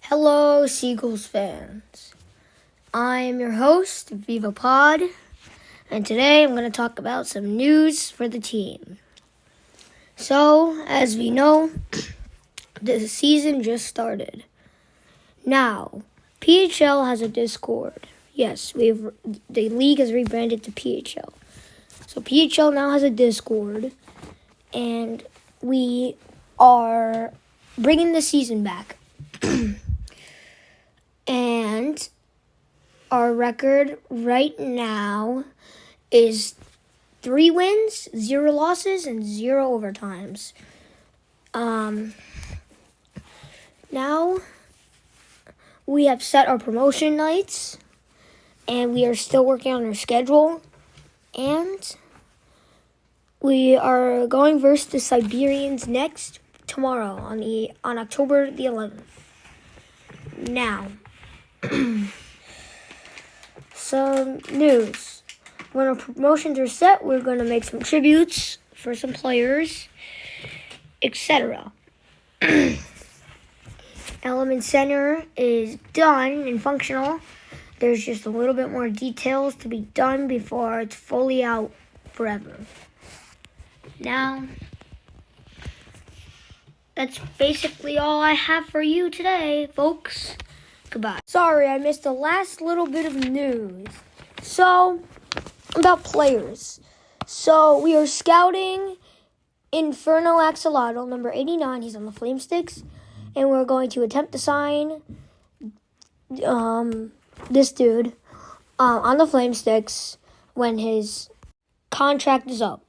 Hello, Seagulls fans. I am your host, Viva Pod, and today I'm going to talk about some news for the team. So, as we know, the season just started. Now, PHL has a Discord. Yes, the league has rebranded to PHL. So PHL now has a Discord, and we are bringing the season back. And our record right now is 3 wins, 0 losses, and 0 overtimes. Now we have set our promotion nights, and we are still working on our schedule. And we are going versus the Siberians tomorrow on October the 11th. Now, some news. When our promotions are set, we're going to make some tributes for some players, etc. Element Center is done and functional. There's just a little bit more details to be done before it's fully out forever. Now, that's basically all I have for you today, folks. Goodbye. Sorry, I missed the last little bit of news. So, about players. So, we are scouting Inferno Axolotl, number 89. He's on the Flame Sticks. And we're going to attempt to sign this dude on the Flame Sticks when his contract is up.